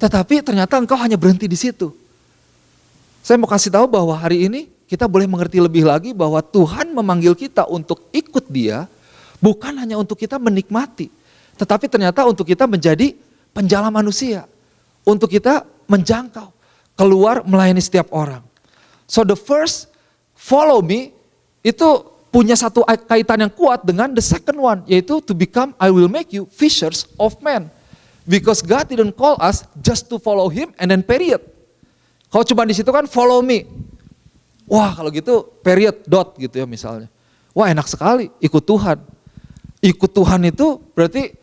Tetapi ternyata engkau hanya berhenti di situ. Saya mau kasih tahu bahwa hari ini kita boleh mengerti lebih lagi bahwa Tuhan memanggil kita untuk ikut Dia, bukan hanya untuk kita menikmati, tetapi ternyata untuk kita menjadi penjala manusia. Untuk kita menjangkau, keluar melayani setiap orang. So the first, follow me, itu punya satu kaitan yang kuat dengan the second one. Yaitu to become, I will make you fishers of men. Because God didn't call us just to follow Him and then period. Kalau cuma di situ kan follow me. Wah kalau gitu period, dot gitu ya misalnya. Wah enak sekali ikut Tuhan. Ikut Tuhan itu berarti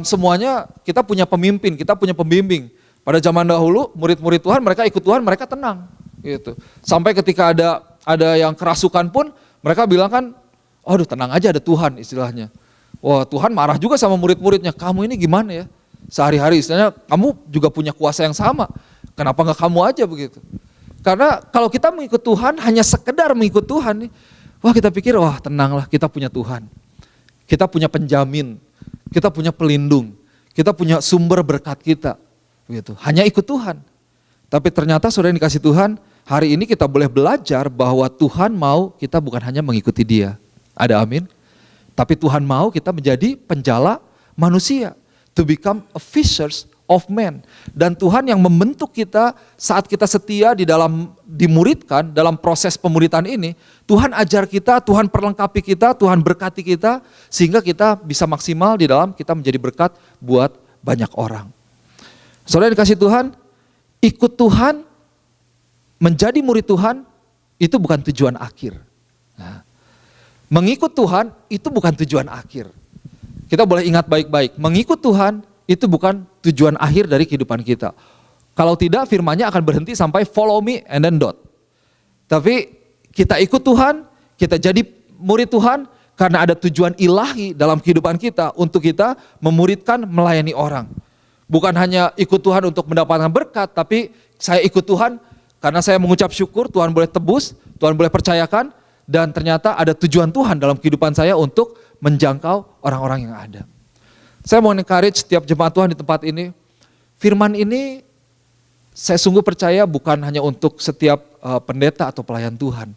semuanya kita punya pemimpin, kita punya pembimbing. Pada zaman dahulu murid-murid Tuhan mereka ikut Tuhan, mereka tenang gitu. Sampai ketika ada yang kerasukan pun mereka bilang kan, aduh tenang aja ada Tuhan istilahnya. Wah Tuhan marah juga sama murid-muridnya, kamu ini gimana ya? Sehari-hari istilahnya kamu juga punya kuasa yang sama, kenapa nggak kamu aja begitu? Karena kalau kita mengikut Tuhan hanya sekedar mengikut Tuhan nih, wah kita pikir wah tenanglah kita punya Tuhan. Kita punya penjamin, kita punya pelindung, kita punya sumber berkat kita. Gitu. Hanya ikut Tuhan. Tapi ternyata saudara yang dikasih Tuhan, hari ini kita boleh belajar bahwa Tuhan mau kita bukan hanya mengikuti Dia. Ada amin? Tapi Tuhan mau kita menjadi penjala manusia. To become a fishers of men. Dan Tuhan yang membentuk kita saat kita setia di dalam dimuridkan, dalam proses pemuritan ini, Tuhan ajar kita, Tuhan perlengkapi kita, Tuhan berkati kita, sehingga kita bisa maksimal di dalam kita menjadi berkat buat banyak orang. Saudara dikasih Tuhan, ikut Tuhan, menjadi murid Tuhan, itu bukan tujuan akhir. Nah, mengikut Tuhan, itu bukan tujuan akhir. Kita boleh ingat baik-baik, mengikut Tuhan, itu bukan tujuan akhir dari kehidupan kita. Kalau tidak, firman-Nya akan berhenti sampai follow me and then dot. Tapi kita ikut Tuhan, kita jadi murid Tuhan, karena ada tujuan ilahi dalam kehidupan kita, untuk kita memuridkan, melayani orang. Bukan hanya ikut Tuhan untuk mendapatkan berkat, tapi saya ikut Tuhan karena saya mengucap syukur, Tuhan boleh tebus, Tuhan boleh percayakan, dan ternyata ada tujuan Tuhan dalam kehidupan saya untuk menjangkau orang-orang yang ada. Saya mau encourage setiap jemaat Tuhan di tempat ini, firman ini saya sungguh percaya bukan hanya untuk setiap pendeta atau pelayan Tuhan.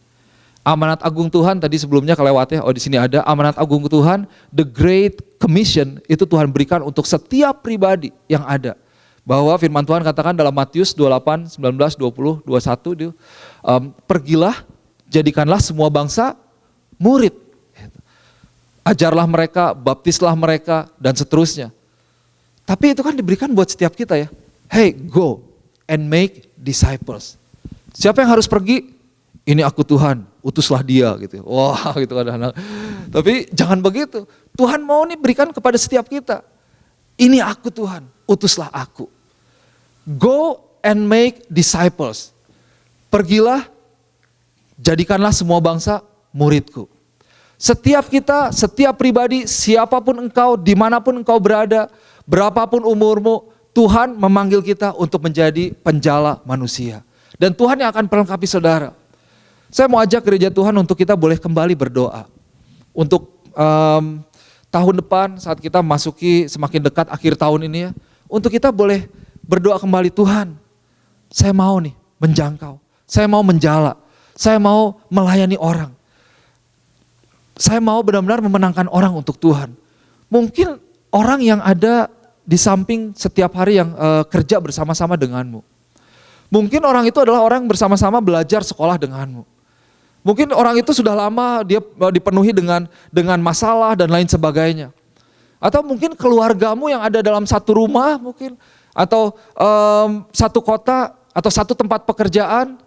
Amanat agung Tuhan tadi sebelumnya kelewat ya, di sini ada amanat agung Tuhan, the great commission itu Tuhan berikan untuk setiap pribadi yang ada. Bahwa firman Tuhan katakan dalam Matius 28, 19, 20, 21, pergilah, jadikanlah semua bangsa murid. Ajarlah mereka, baptislah mereka, dan seterusnya. Tapi itu kan diberikan buat setiap kita ya. Hey, go and make disciples. Siapa yang harus pergi? Ini aku Tuhan, utuslah dia gitu. Wah gitu kadang-kadang. Tapi jangan begitu. Tuhan mau nih berikan kepada setiap kita. Ini aku Tuhan, utuslah aku. Go and make disciples. Pergilah, jadikanlah semua bangsa muridku. Setiap kita, setiap pribadi, siapapun engkau, dimanapun engkau berada, berapapun umurmu, Tuhan memanggil kita untuk menjadi penjala manusia. Dan Tuhan yang akan perlengkapi saudara. Saya mau ajak gereja Tuhan untuk kita boleh kembali berdoa. Untuk tahun depan saat kita masuki semakin dekat akhir tahun ini ya. Untuk kita boleh berdoa kembali, Tuhan saya mau nih menjangkau. Saya mau menjala. Saya mau melayani orang. Saya mau benar-benar memenangkan orang untuk Tuhan. Mungkin orang yang ada di samping setiap hari yang kerja bersama-sama denganmu. Mungkin orang itu adalah orang yang bersama-sama belajar sekolah denganmu. Mungkin orang itu sudah lama dia dipenuhi dengan masalah dan lain sebagainya. Atau mungkin keluargamu yang ada dalam satu rumah mungkin. Atau satu kota atau satu tempat pekerjaan.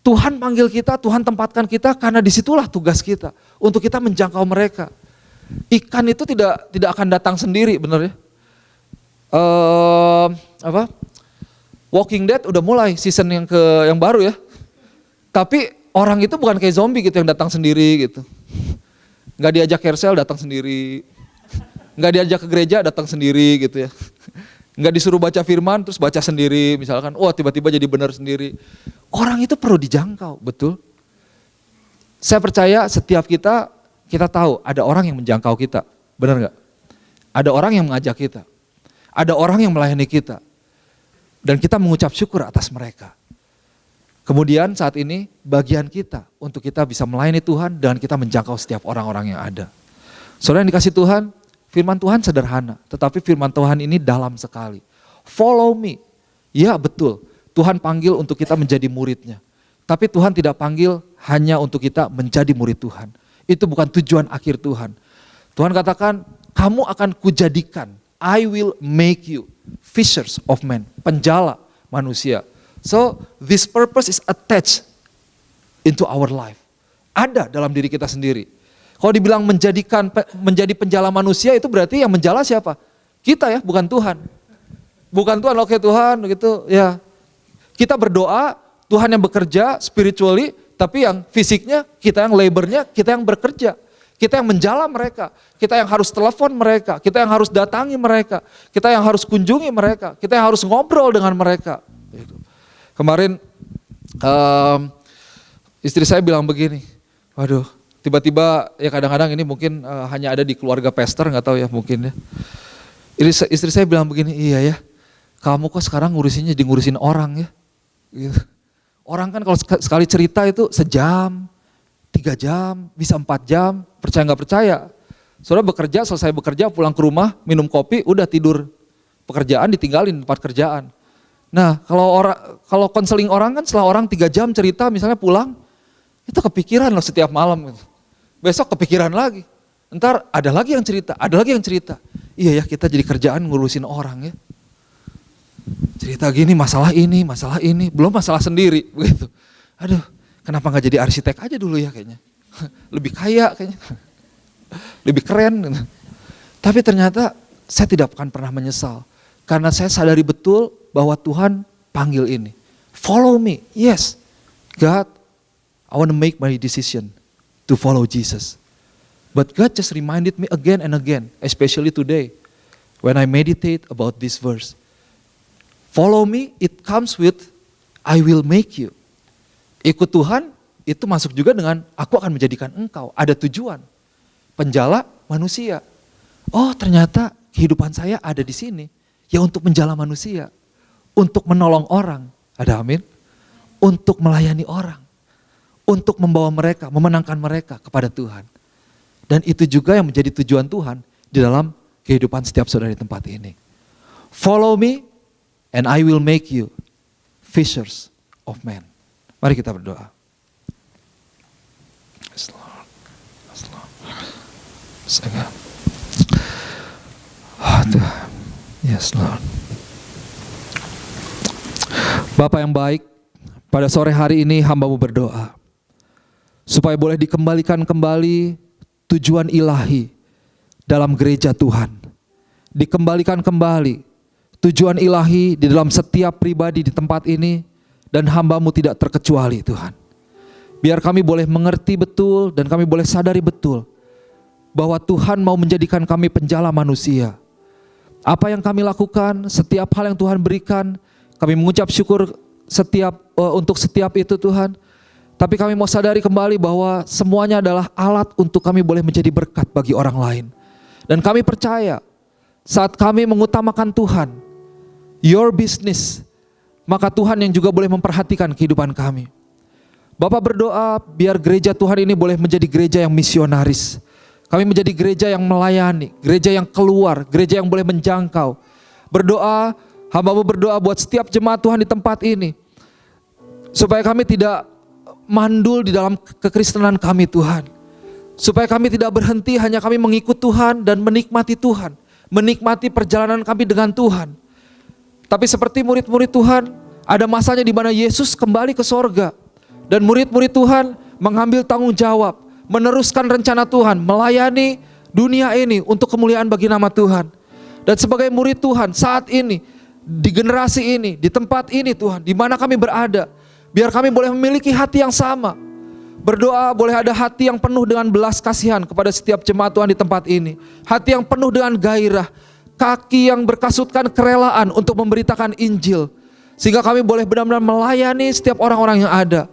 Tuhan panggil kita, Tuhan tempatkan kita karena disitulah tugas kita. Untuk kita menjangkau mereka. Ikan itu tidak akan datang sendiri benar ya. Walking Dead udah mulai season yang baru ya. Tapi orang itu bukan kayak zombie gitu yang datang sendiri gitu. Nggak diajak carousel datang sendiri. Nggak diajak ke gereja datang sendiri gitu ya. Nggak disuruh baca firman terus baca sendiri misalkan. Wah tiba-tiba jadi benar sendiri. Orang itu perlu dijangkau, betul. Saya percaya setiap kita tahu ada orang yang menjangkau kita. Benar nggak? Ada orang yang mengajak kita. Ada orang yang melayani kita. Dan kita mengucap syukur atas mereka. Kemudian saat ini bagian kita untuk kita bisa melayani Tuhan dan kita menjangkau setiap orang-orang yang ada. Saudara yang dikasih Tuhan, firman Tuhan sederhana, tetapi firman Tuhan ini dalam sekali. Follow me. Ya betul, Tuhan panggil untuk kita menjadi muridnya. Tapi Tuhan tidak panggil hanya untuk kita menjadi murid Tuhan. Itu bukan tujuan akhir Tuhan. Tuhan katakan, kamu akan kujadikan, I will make you fishers of men, penjala manusia. So this purpose is attached into our life. Ada dalam diri kita sendiri. Kalau dibilang menjadi penjala manusia, itu berarti yang menjala siapa? Kita ya, bukan Tuhan. Bukan Tuhan, oke Tuhan gitu ya. Kita berdoa, Tuhan yang bekerja spiritually, tapi yang fisiknya, kita yang labornya, kita yang bekerja. Kita yang menjala mereka, kita yang harus telepon mereka, kita yang harus datangi mereka, kita yang harus kunjungi mereka, kita yang harus ngobrol dengan mereka. Kemarin istri saya bilang begini, waduh tiba-tiba ya kadang-kadang ini mungkin hanya ada di keluarga pastor, nggak tahu ya mungkin ya. Istri saya bilang begini, iya ya, kamu kok sekarang ngurusinnya jadi ngurusin orang ya. Gitu. Orang kan kalau sekali cerita itu sejam, 3 jam, bisa 4 jam, percaya nggak percaya. Saudara bekerja, selesai bekerja, pulang ke rumah, minum kopi, udah tidur. Pekerjaan ditinggalin tempat kerjaan. Nah kalau konseling orang kan setelah orang 3 jam cerita misalnya pulang, itu kepikiran loh setiap malam. Besok kepikiran lagi. Ntar ada lagi yang cerita, ada lagi yang cerita. Iya ya kita jadi kerjaan ngurusin orang ya. Cerita gini masalah ini, belum masalah sendiri begitu. Aduh. Kenapa nggak jadi arsitek aja dulu ya kayaknya. Lebih kaya kayaknya. Lebih keren. Tapi ternyata saya tidak akan pernah menyesal. Karena saya sadari betul bahwa Tuhan panggil ini. Follow me. Yes. God, I want to make my decision to follow Jesus. But God just reminded me again and again, especially today, when I meditate about this verse. Follow me, it comes with, I will make you. Ikut Tuhan itu masuk juga dengan aku akan menjadikan engkau. Ada tujuan. Penjala manusia. Oh ternyata kehidupan saya ada di sini. Ya untuk menjala manusia. Untuk menolong orang. Ada amin? Untuk melayani orang. Untuk membawa mereka, memenangkan mereka kepada Tuhan. Dan itu juga yang menjadi tujuan Tuhan di dalam kehidupan setiap saudara di tempat ini. Follow me and I will make you fishers of men. Mari kita berdoa. Yes, Lord. Yes, Lord. Tuhan. Yes, Lord. Bapa yang baik, pada sore hari ini hamba-Mu berdoa supaya boleh dikembalikan kembali tujuan ilahi dalam gereja Tuhan. Dikembalikan kembali tujuan ilahi di dalam setiap pribadi di tempat ini. Dan hamba-Mu tidak terkecuali Tuhan. Biar kami boleh mengerti betul dan kami boleh sadari betul bahwa Tuhan mau menjadikan kami penjala manusia. Apa yang kami lakukan, setiap hal yang Tuhan berikan, kami mengucap syukur untuk setiap itu Tuhan. Tapi kami mau sadari kembali bahwa semuanya adalah alat untuk kami boleh menjadi berkat bagi orang lain. Dan kami percaya saat kami mengutamakan Tuhan, your business, maka Tuhan yang juga boleh memperhatikan kehidupan kami. Bapak berdoa biar gereja Tuhan ini boleh menjadi gereja yang misionaris. Kami menjadi gereja yang melayani, gereja yang keluar, gereja yang boleh menjangkau. Berdoa, hamba-Mu berdoa buat setiap jemaat Tuhan di tempat ini. Supaya kami tidak mandul di dalam kekristenan kami Tuhan. Supaya kami tidak berhenti hanya kami mengikut Tuhan dan menikmati Tuhan. Menikmati perjalanan kami dengan Tuhan. Tapi seperti murid-murid Tuhan, ada masanya di mana Yesus kembali ke sorga. Dan murid-murid Tuhan mengambil tanggung jawab, meneruskan rencana Tuhan, melayani dunia ini untuk kemuliaan bagi nama Tuhan. Dan sebagai murid Tuhan saat ini, di generasi ini, di tempat ini Tuhan, di mana kami berada, biar kami boleh memiliki hati yang sama. Berdoa boleh ada hati yang penuh dengan belas kasihan kepada setiap jemaat Tuhan di tempat ini. Hati yang penuh dengan gairah. Kaki yang berkasutkan kerelaan untuk memberitakan Injil. Sehingga kami boleh benar-benar melayani setiap orang-orang yang ada.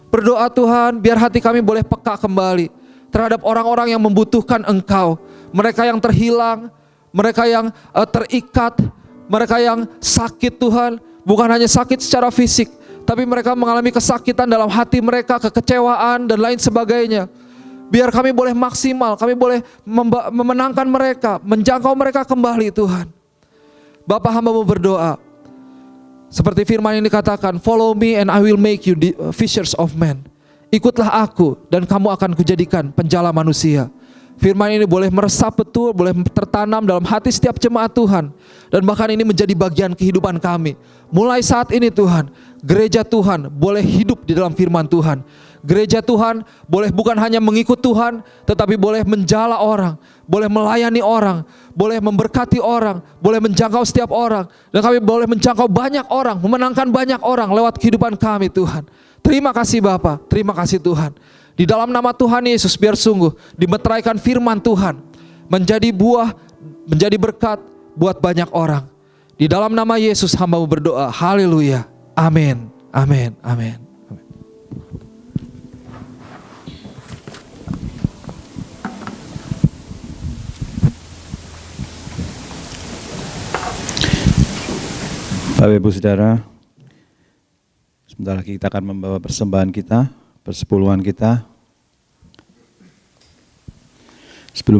Berdoa Tuhan biar hati kami boleh peka kembali terhadap orang-orang yang membutuhkan Engkau. Mereka yang terhilang, mereka yang terikat, mereka yang sakit Tuhan. Bukan hanya sakit secara fisik, tapi mereka mengalami kesakitan dalam hati mereka, kekecewaan dan lain sebagainya. Biar kami boleh maksimal, kami boleh memenangkan mereka, menjangkau mereka kembali Tuhan. Bapa hamba-Mu berdoa, seperti firman ini dikatakan, follow me and I will make you fishers of men. Ikutlah aku dan kamu akan kujadikan penjala manusia. Firman ini boleh meresap betul, boleh tertanam dalam hati setiap jemaat Tuhan. Dan bahkan ini menjadi bagian kehidupan kami. Mulai saat ini Tuhan, gereja Tuhan boleh hidup di dalam firman Tuhan. Gereja Tuhan boleh bukan hanya mengikut Tuhan, tetapi boleh menjala orang, boleh melayani orang, boleh memberkati orang, boleh menjangkau setiap orang, dan kami boleh menjangkau banyak orang, memenangkan banyak orang lewat kehidupan kami Tuhan. Terima kasih Bapa, terima kasih Tuhan. Di dalam nama Tuhan Yesus, biar sungguh dimeteraikan firman Tuhan, menjadi buah, menjadi berkat buat banyak orang. Di dalam nama Yesus hamba-Mu berdoa, haleluya, amin, amin, amin. Bapak Ibu Saudara, sebentar lagi kita akan membawa persembahan kita, persepuluhan kita. Sebelum